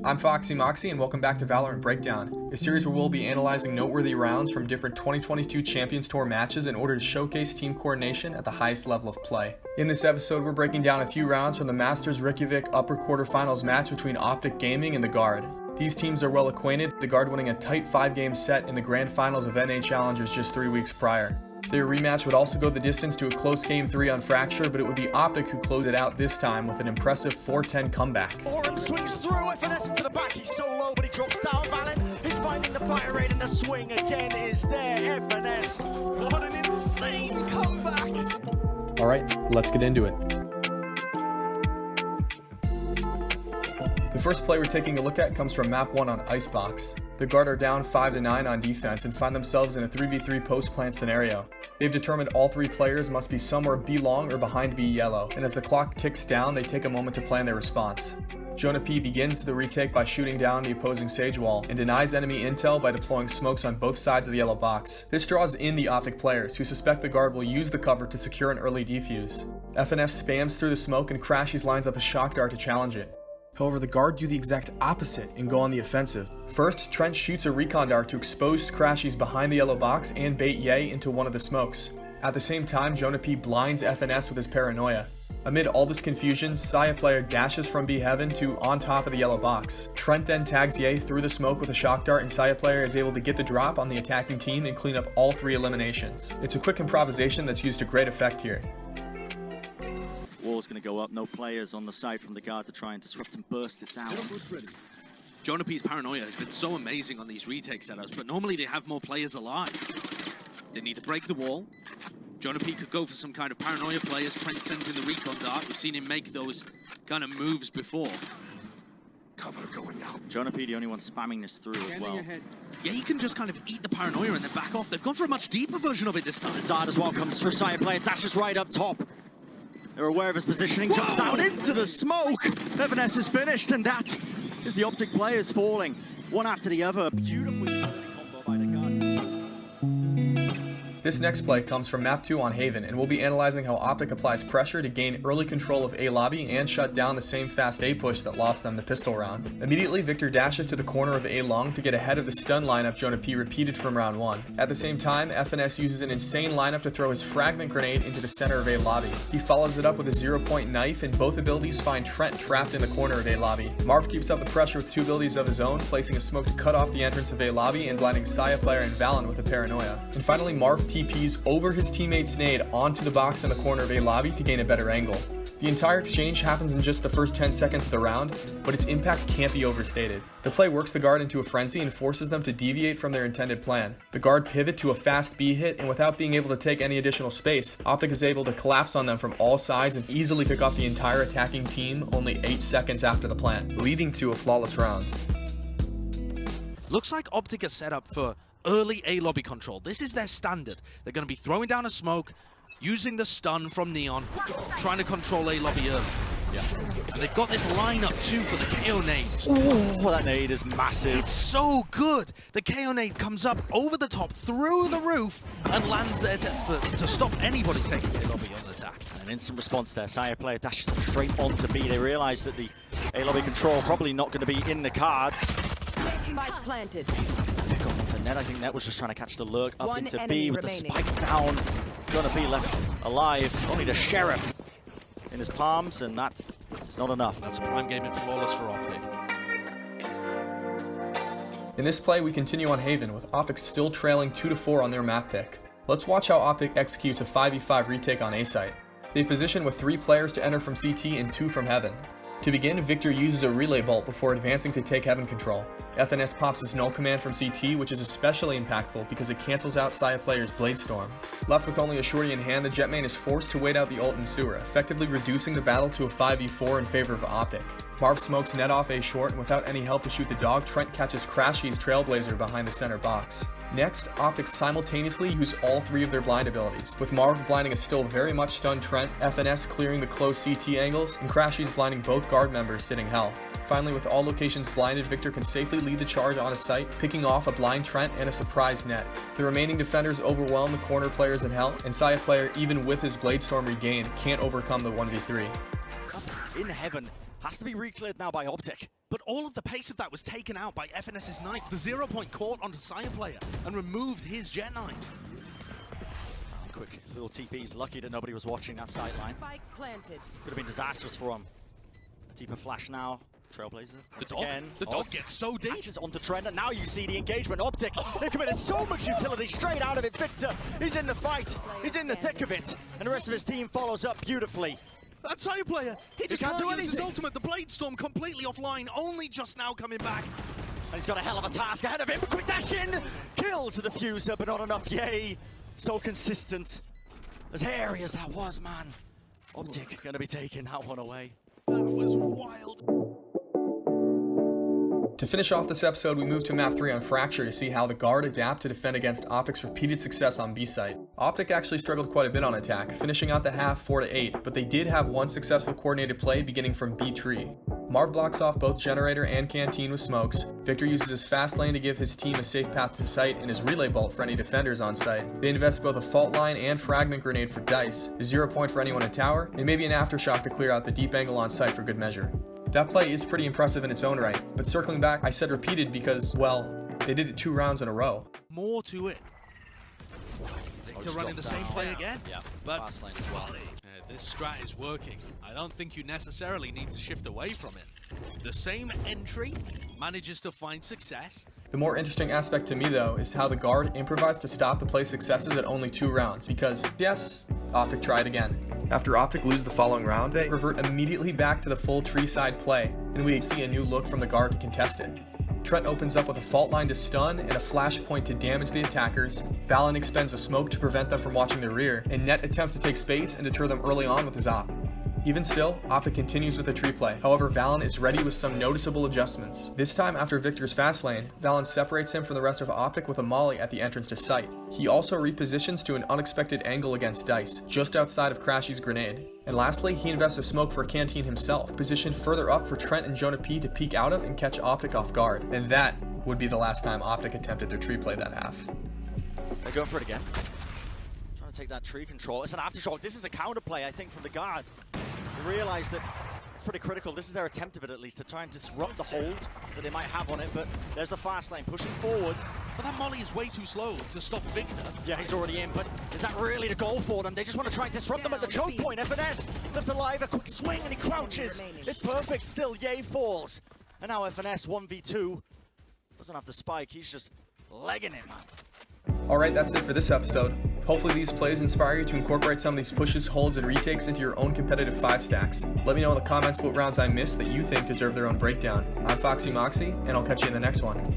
I'm Foxy Moxie and welcome back to Valorant Breakdown, a series where we'll be analyzing noteworthy rounds from different 2022 Champions Tour matches in order to showcase team coordination at the highest level of play. In this episode, we're breaking down a few rounds from the Masters Reykjavik upper quarterfinals match between Optic Gaming and the Guard. These teams are well acquainted, the Guard winning a tight 5-game set in the grand finals of NA Challengers just 3 weeks prior. Their rematch would also go the distance to a close Game 3 on Fracture, but it would be Optic who closed it out this time with an impressive 4-10 comeback. Orem swings through, FNS into the back, he's so low but he drops down. Valent is finding the fire rate and the swing again is there. FNS, what an insane comeback! Alright, let's get into it. The first play we're taking a look at comes from map 1 on Icebox. The Guard are down 5-9 on defense and find themselves in a 3v3 post-plant scenario. They've determined all 3 players must be somewhere B long or behind B yellow, and as the clock ticks down, they take a moment to plan their response. Jonah P begins the retake by shooting down the opposing Sage wall and denies enemy intel by deploying smokes on both sides of the yellow box. This draws in the Optic players, who suspect the Guard will use the cover to secure an early defuse. FNS spams through the smoke and Crashies lines up a shock dart to challenge it. However, the Guard do the exact opposite and go on the offensive. First, Trent shoots a recon dart to expose Crashies behind the yellow box and bait Ye into one of the smokes. At the same time, Jonah P blinds FNS with his paranoia. Amid all this confusion, Saya player dashes from B heaven to on top of the yellow box. Trent then tags Ye through the smoke with a shock dart and Saya player is able to get the drop on the attacking team and clean up all 3 eliminations. It's a quick improvisation that's used to great effect here. Wall's going to go up, no players on the side from the Guard to try and disrupt and burst it down. Jonah P's paranoia has been so amazing on these retake setups, but normally they have more players alive. They need to break the wall. Jonah P could go for some kind of paranoia players. Trent sends in the recon dart. We've seen him make those kind of moves before. Cover going out. Jonah P the only one spamming this through as well. Yeah, he can just kind of eat the paranoia and then back off. They've gone for a much deeper version of it this time. The dart as well comes through. Saya player dashes right up top. They're aware of his positioning, jumps down into the smoke. FNS is finished, and that is the Optic players falling one after the other. Beautifully done combo by the Guard. This next play comes from map 2 on Haven, and we'll be analyzing how Optic applies pressure to gain early control of A lobby and shut down the same fast A push that lost them the pistol round. Immediately, Victor dashes to the corner of A long to get ahead of the stun lineup Jonah P repeated from round 1. At the same time, FNS uses an insane lineup to throw his fragment grenade into the center of A lobby. He follows it up with a 0-point knife, and both abilities find Trent trapped in the corner of A lobby. Marv keeps up the pressure with 2 abilities of his own, placing a smoke to cut off the entrance of A lobby and blinding Saya player and Valent with a paranoia. And finally, Marv TPs over his teammate's nade onto the box in the corner of A lobby to gain a better angle. The entire exchange happens in just the first 10 seconds of the round, but its impact can't be overstated. The play works the Guard into a frenzy and forces them to deviate from their intended plan. The Guard pivot to a fast B hit, and without being able to take any additional space, Optic is able to collapse on them from all sides and easily pick off the entire attacking team only 8 seconds after the plant, leading to a flawless round. Looks like Optic are set up for early A lobby control. This is their standard. They're going to be throwing down a smoke, using the stun from Neon, trying to control A lobby early. Yeah. And they've got this lineup too for the KO nade. Oh, that nade is massive. It's so good. The KO nade comes up over the top, through the roof, and lands there to stop anybody taking A lobby on the attack. An instant response there. Saya player dashes them straight onto B. They realize that the A lobby control probably not going to be in the cards. Spike planted. Pick off onto Net. I think Net was just trying to catch the lurk up One into enemy B with remaining. the spike down. Jonah P left alive. Only the Sheriff in his palms, and that is not enough. That's a prime game and flawless for Optic. In this play, we continue on Haven, with Optic still trailing 2-4 on their map pick. Let's watch how Optic executes a 5v5 retake on A site. They position with 3 players to enter from CT and 2 from Heaven. To begin, Victor uses a relay bolt before advancing to take Heaven control. FNS pops his null command from CT, which is especially impactful because it cancels out Saya player's Blade Storm. Left with only a shorty in hand, the Jetman is forced to wait out the ult in sewer, effectively reducing the battle to a 5v4 in favor of Optic. Marv smokes Net off A short, and without any help to shoot the dog, Trent catches Crashies Trailblazer behind the center box. Next, Optic simultaneously use all 3 of their blind abilities, with Marv blinding a still very much stunned Trent, FNS clearing the close CT angles, and Crashies blinding both Guard members sitting Hell. Finally, with all locations blinded, Victor can safely lead the charge on a site, picking off a blind Trent and a surprise Net. The remaining defenders overwhelm the corner players in Hell, and Saya player, even with his Blade Storm regained, can't overcome the 1v3. In Heaven has to be re-cleared now by Optic. But all of the pace of that was taken out by FNS's knife. The 0 point caught onto Sire player and removed his jet knives. Quick little TPs. Lucky that nobody was watching that sideline. Spike planted. Could have been disastrous for him. Deeper flash now. Trailblazer. The dog gets so deep. Catches onto Trent, and now you see the engagement. Optic. They've committed so much utility straight out of it. Victor, he's in the fight. He's in the thick of it. And the rest of his team follows up beautifully. That Sire player, he just can't can't do use his anything. ultimate. The Blade Storm completely offline, only just now coming back. And he's got a hell of a task ahead of him. Quick dash in! Kills the diffuser, but not enough. Yay! So consistent. As hairy as that was, man. Optic gonna be taking that one away. That was wild. To finish off this episode, we move to map 3 on Fracture to see how the guard adapt to defend against Optic's repeated success on B site. Optic actually struggled quite a bit on attack, finishing out the half 4-8, but they did have one successful coordinated play beginning from B tree. Marv blocks off both Generator and Canteen with smokes. Victor uses his fast lane to give his team a safe path to site and his relay bolt for any defenders on site. They invest both a fault line and fragment grenade for dice, a 0 point for anyone in tower, and maybe an aftershock to clear out the deep angle on site for good measure. That play is pretty impressive in its own right, but circling back, I said repeated because, well, they did it 2 rounds in a row. More to it. Victor running the same play again. Yeah, But fast lane as well. This strat is working. I don't think you necessarily need to shift away from it. The same entry manages to find success. The more interesting aspect to me though is how the guard improvised to stop the play successes at only 2 rounds because, yes, Optic tried again. After Optic lose the following round, they revert immediately back to the full tree side play, and we see a new look from the guard to contest it. Trent opens up with a fault line to stun and a flash point to damage the attackers. Valen expends a smoke to prevent them from watching their rear, and Net attempts to take space and deter them early on with his op. Even still, Optic continues with the tree play. However, Valen is ready with some noticeable adjustments. This time after Victor's fast lane, Valen separates him from the rest of Optic with a molly at the entrance to site. He also repositions to an unexpected angle against Dice, just outside of Crashy's grenade. And lastly, he invests a smoke for Canteen himself, positioned further up for Trent and Jonah P to peek out of and catch Optic off guard. And that would be the last time Optic attempted their tree play that half. They're going for it again. Trying to take that tree control. It's an aftershock. This is a counterplay, I think, from the guard. They realize that it's pretty critical. This is their attempt of it, at least, to try and disrupt the hold that they might have on it. But there's the fast lane pushing forwards. But that molly is way too slow to stop Victor. Yeah, he's already in, but is that really the goal for them? They just want to try and disrupt them at the choke point. FNS left alive, a quick swing, and he crouches. It's perfect still. Yay falls. And now FNS 1v2. Doesn't have the spike. He's just legging it, man. Alright, that's it for this episode. Hopefully these plays inspire you to incorporate some of these pushes, holds, and retakes into your own competitive 5 stacks. Let me know in the comments what rounds I missed that you think deserve their own breakdown. I'm Foxy Moxie, and I'll catch you in the next one.